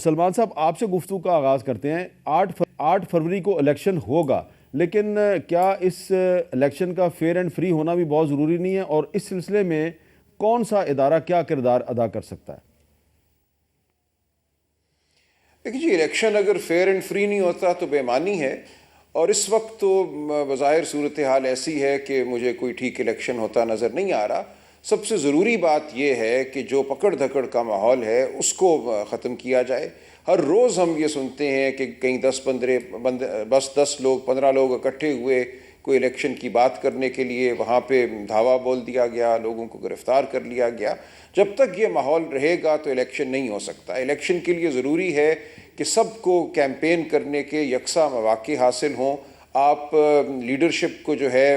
سلمان صاحب آپ سے گفتگو کا آغاز کرتے ہیں. 8 فروری کو الیکشن ہوگا، لیکن کیا اس الیکشن کا فیئر اینڈ فری ہونا بھی بہت ضروری نہیں ہے، اور اس سلسلے میں کون سا ادارہ کیا کردار ادا کر سکتا ہے؟ دیکھیے جی، الیکشن اگر فیئر اینڈ فری نہیں ہوتا تو بے معنی ہے، اور اس وقت تو بظاہر صورتحال ایسی ہے کہ مجھے کوئی ٹھیک الیکشن ہوتا نظر نہیں آ رہا. سب سے ضروری بات یہ ہے کہ جو پکڑ دھکڑ کا ماحول ہے اس کو ختم کیا جائے. ہر روز ہم یہ سنتے ہیں کہ کہیں 10 لوگ 15 لوگ اکٹھے ہوئے کوئی الیکشن کی بات کرنے کے لیے، وہاں پہ دھاوا بول دیا گیا، لوگوں کو گرفتار کر لیا گیا. جب تک یہ ماحول رہے گا تو الیکشن نہیں ہو سکتا. الیکشن کے لیے ضروری ہے کہ سب کو کیمپین کرنے کے یکساں مواقع حاصل ہوں. آپ لیڈرشپ کو جو ہے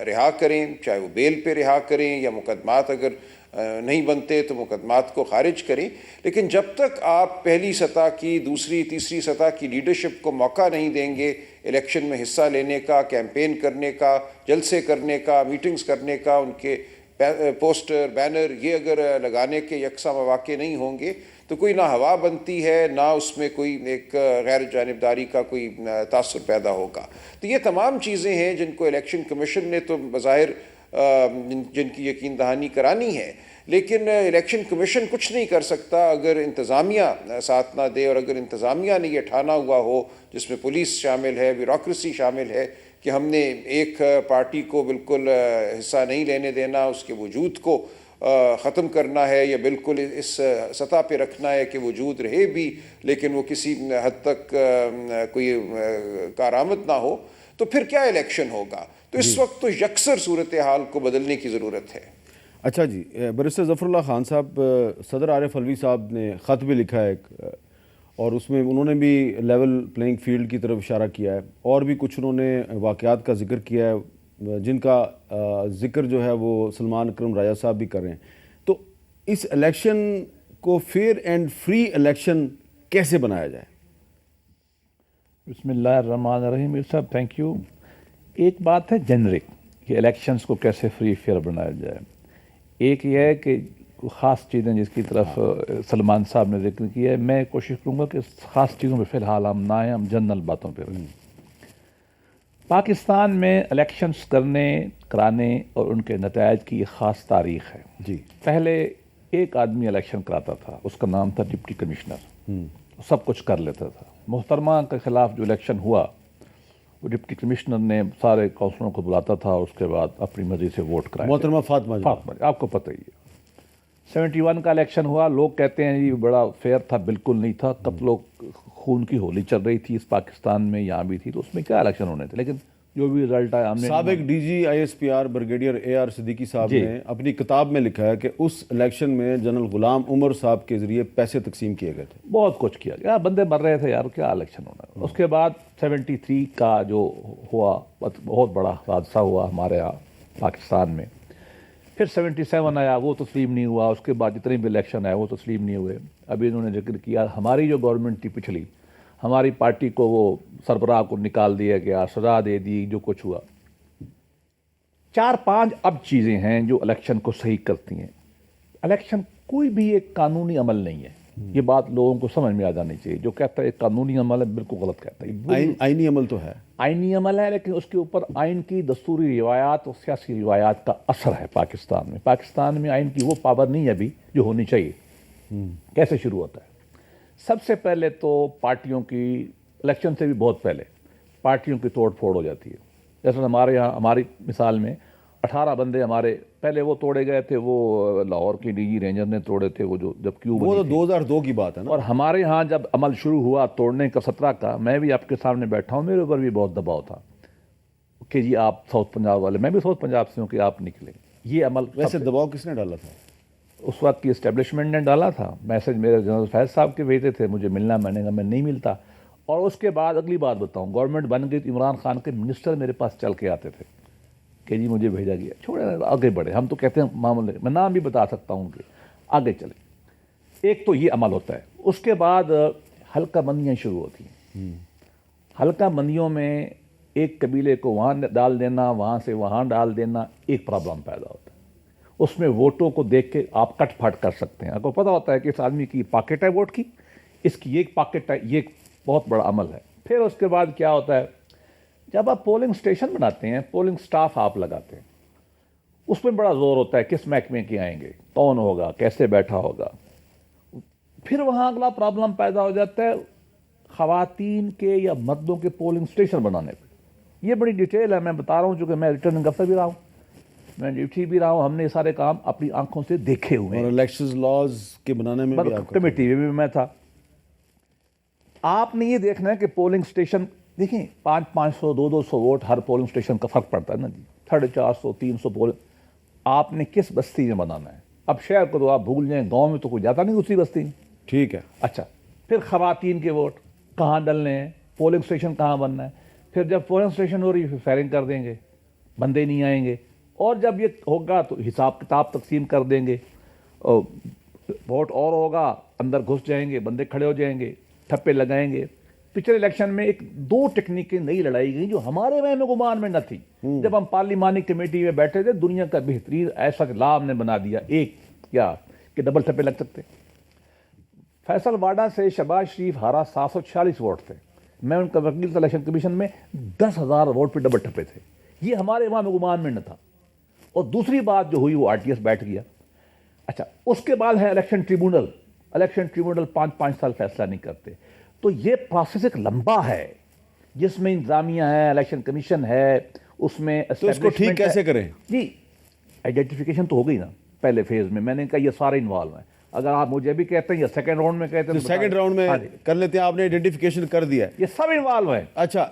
رہا کریں، چاہے وہ بیل پہ رہا کریں یا مقدمات اگر نہیں بنتے تو مقدمات کو خارج کریں، لیکن جب تک آپ پہلی سطح کی، دوسری تیسری سطح کی لیڈرشپ کو موقع نہیں دیں گے الیکشن میں حصہ لینے کا، کیمپین کرنے کا، جلسے کرنے کا، میٹنگز کرنے کا، ان کے پوسٹر بینر یہ اگر لگانے کے یکساں مواقع نہیں ہوں گے تو کوئی نہ ہوا بنتی ہے، نہ اس میں کوئی ایک غیر جانبداری کا کوئی تاثر پیدا ہوگا. تو یہ تمام چیزیں ہیں جن کو الیکشن کمیشن نے تو بظاہر جن کی یقین دہانی کرانی ہے، لیکن الیکشن کمیشن کچھ نہیں کر سکتا اگر انتظامیہ ساتھ نہ دے، اور اگر انتظامیہ نے یہ ٹھانا ہوا ہو، جس میں پولیس شامل ہے، بیوروکریسی شامل ہے، کہ ہم نے ایک پارٹی کو بالکل حصہ نہیں لینے دینا، اس کے وجود کو ختم کرنا ہے، یا بالکل اس سطح پہ رکھنا ہے کہ وجود رہے بھی لیکن وہ کسی حد تک کوئی کارآمد نہ ہو، تو پھر کیا الیکشن ہوگا؟ تو اس وقت تو یکسر صورتحال کو بدلنے کی ضرورت ہے. اچھا جی، بیرسٹر ظفر اللہ خان صاحب، صدر عارف علوی صاحب نے خط بھی لکھا ہے اور اس میں انہوں نے بھی لیول پلینگ فیلڈ کی طرف اشارہ کیا ہے، اور بھی کچھ انہوں نے واقعات کا ذکر کیا ہے جن کا ذکر جو ہے وہ سلمان اکرم راجہ صاحب بھی کر رہے ہیں. تو اس الیکشن کو فیئر اینڈ فری الیکشن کیسے بنایا جائے؟ بسم اللہ الرحمن الرحیم. صاحب تھینک یو. ایک بات ہے جنرک کہ الیکشنز کو کیسے فری فیئر بنایا جائے. ایک یہ ہے کہ خاص چیزیں جس کی طرف سلمان صاحب نے ذکر کیا ہے، میں کوشش کروں گا کہ خاص چیزوں پہ فی الحال ہم نہ آئیں، ہم جنرل باتوں پہ رہیں. پاکستان میں الیکشنز کرانے اور ان کے نتائج کی ایک خاص تاریخ ہے. جی، پہلے ایک آدمی الیکشن کراتا تھا، اس کا نام تھا ڈپٹی کمشنر، سب کچھ کر لیتا تھا. محترمہ کے خلاف جو الیکشن ہوا، وہ ڈپٹی کمشنر نے سارے کونسلروں کو بلاتا تھا، اس کے بعد اپنی مرضی سے ووٹ کرائے. محترمہ فاطمہ جی، آپ کو پتہ ہی ہے. 71 کا الیکشن ہوا، لوگ کہتے ہیں یہ بڑا فیئر تھا، بالکل نہیں تھا. قتل و خون کی ہولی چل رہی تھی اس پاکستان میں، یہاں بھی تھی، تو اس میں کیا الیکشن ہونے تھے. لیکن جو بھی رزلٹ آیا، ہم نے سابق D G I S P R brigadier A R Siddiqui صاحب نے اپنی کتاب میں لکھا ہے کہ اس الیکشن میں جنرل غلام عمر صاحب کے ذریعے پیسے تقسیم کیے گئے تھے. بہت کچھ کیا گیا، بندے مر رہے تھے یار، کیا الیکشن ہونا. اس کے بعد 73 کا جو ہوا، بہت بڑا حادثہ ہوا ہمارے یہاں پاکستان میں. پھر 77 آیا، وہ تسلیم نہیں ہوا. اس کے بعد جتنے بھی الیکشن آئے وہ تسلیم نہیں ہوئے. ابھی انہوں نے ذکر کیا ہماری جو گورنمنٹ تھی پچھلی، ہماری پارٹی کو وہ سربراہ کو نکال دیا گیا، سزا دے دی، جو کچھ ہوا. 4-5 اب چیزیں ہیں جو الیکشن کو صحیح کرتی ہیں. الیکشن کوئی بھی ایک قانونی عمل نہیں ہے، یہ بات لوگوں کو سمجھ میں آ جانی چاہیے. جو کہتا ہے ایک قانونی عمل ہے، بالکل غلط کہتا ہے. آئینی عمل تو ہے، آئینی عمل ہے، لیکن اس کے اوپر آئین کی دستوری روایات اور سیاسی روایات کا اثر ہے. پاکستان میں آئین کی وہ پاور نہیں ہے ابھی جو ہونی چاہیے. کیسے شروع ہوتا ہے؟ سب سے پہلے تو پارٹیوں کی، الیکشن سے بھی بہت پہلے پارٹیوں کی توڑ پھوڑ ہو جاتی ہے. جیسے ہمارے یہاں، ہماری مثال میں 18 بندے ہمارے پہلے وہ توڑے گئے تھے، وہ لاہور کی ڈی جی رینجر نے توڑے تھے، وہ جو جب کیوں وہ تو 2002 کی بات ہے نا. اور ہمارے ہاں جب عمل شروع ہوا توڑنے کا 17 کا، میں بھی آپ کے سامنے بیٹھا ہوں، میرے اوپر بھی بہت دباؤ تھا کہ جی آپ ساؤتھ پنجاب والے، میں بھی ساؤتھ پنجاب سے ہوں، کہ آپ نکلیں. یہ عمل ویسے دباؤ کس نے ڈالا تھا؟ اس وقت کی اسٹیبلشمنٹ نے ڈالا تھا. میسج میرے جنرل فیض صاحب کے بھیجے تھے، مجھے ملنا، میں نے کہا میں نہیں ملتا. اور اس کے بعد اگلی بات بتاؤں، گورنمنٹ بن گئی تو عمران خان کے منسٹر میرے پاس چل کے آتے تھے کہ جی مجھے بھیجا گیا. چھوڑے آگے بڑھے، ہم تو کہتے ہیں معاملے، میں نام بھی بتا سکتا ہوں کہ آگے چلے. ایک تو یہ عمل ہوتا ہے. اس کے بعد حلقہ بندیاں شروع ہوتی ہیں. حلقہ بندیوں میں ایک قبیلے کو وہاں ڈال دینا، وہاں سے وہاں ڈال دینا، ایک پرابلم پیدا ہوتا ہے. اس میں ووٹوں کو دیکھ کے آپ کٹ پھٹ کر سکتے ہیں. آپ کو پتہ ہوتا ہے کہ اس آدمی کی پاکٹ ہے ووٹ کی، اس کی ایک پاکٹ ہے, یہ ایک بہت بڑا عمل ہے. پھر اس کے بعد کیا ہوتا ہے, جب آپ پولنگ اسٹیشن بناتے ہیں, پولنگ سٹاف آپ لگاتے ہیں, اس میں بڑا زور ہوتا ہے کس محکمے کے آئیں گے, کون ہوگا, کیسے بیٹھا ہوگا. پھر وہاں اگلا پرابلم پیدا ہو جاتا ہے خواتین کے یا مردوں کے پولنگ اسٹیشن بنانے پہ. یہ بڑی ڈیٹیل ہے, میں بتا رہا ہوں چونکہ میں ریٹرننگ افسر بھی رہا ہوں, میں ڈیوٹی بھی رہا ہوں, ہم نے یہ سارے کام اپنی آنکھوں سے دیکھے ہوئے اور ہیں. الیکشنز لاز کے بنانے میں بھی آپ کا کمیٹی میں بھی میں تھا. آپ نے یہ دیکھنا ہے کہ پولنگ اسٹیشن دیکھیں 500 200 ووٹ ہر پولنگ اسٹیشن کا فرق پڑتا ہے نا جی, 450 300 پولنگ. آپ نے کس بستی میں بنانا ہے؟ اب شہر کو تو آپ بھول جائیں, گاؤں میں تو کوئی جاتا نہیں دوسری بستی میں. ٹھیک ہے. اچھا, پھر خواتین کے ووٹ کہاں ڈلنے ہیں, پولنگ اسٹیشن کہاں بننا ہے. پھر جب پولنگ اسٹیشن ہو رہی ہے پھر فائرنگ کر دیں گے, بندے نہیں آئیں گے, اور جب یہ ہوگا تو حساب کتاب تقسیم کر دیں گے, ووٹ اور ہوگا, اندر گھس جائیں گے, بندے کھڑے ہو جائیں گے, ٹھپے لگائیں گے. پچھلے الیکشن میں ایک 2 ٹیکنیکیں نئی لڑائی گئی جو ہمارے وہم گمان میں نہ تھی. جب ہم پارلیمانی کمیٹی میں بیٹھے تھے, دنیا کا بہترین ایسا لا ہم نے بنا دیا, ایک کیا کہ ڈبل ٹھپے لگ سکتے. فیصل واڈا سے شہباز شریف ہارا 746 ووٹ تھے, میں ان کا وکیل تھا الیکشن کمیشن میں, 10,000 ووٹ پہ ڈبل ٹھپے تھے. یہ ہمارے وہم گمان میں نہ تھا. اور دوسری بات جو ہوئی وہ RTS بیٹھ گیا. اچھا, اس کے بعد ہے الیکشن ٹریبونل. الیکشن ٹریبونل 5 سال فیصلہ نہیں کرتے. تو یہ پروسیس ایک لمبا ہے جس میں انتظامیہ ہے, الیکشن کمیشن ہے, اس میں تو اس کو ٹھیک کیسے کریں؟ جی آئیڈینٹیفیکیشن تو ہو گئی نا پہلے فیز میں نے کہا یہ سارے انوالو ہیں. اگر آپ مجھے بھی کہتے ہیں یا سیکنڈ راؤنڈ میں کہتے ہیں, سیکنڈ راؤنڈ میں کر لیتے ہیں, آپ نے آئیڈینٹیفیکیشن کر دیا ہے, یہ سب انوالو ہیں. اچھا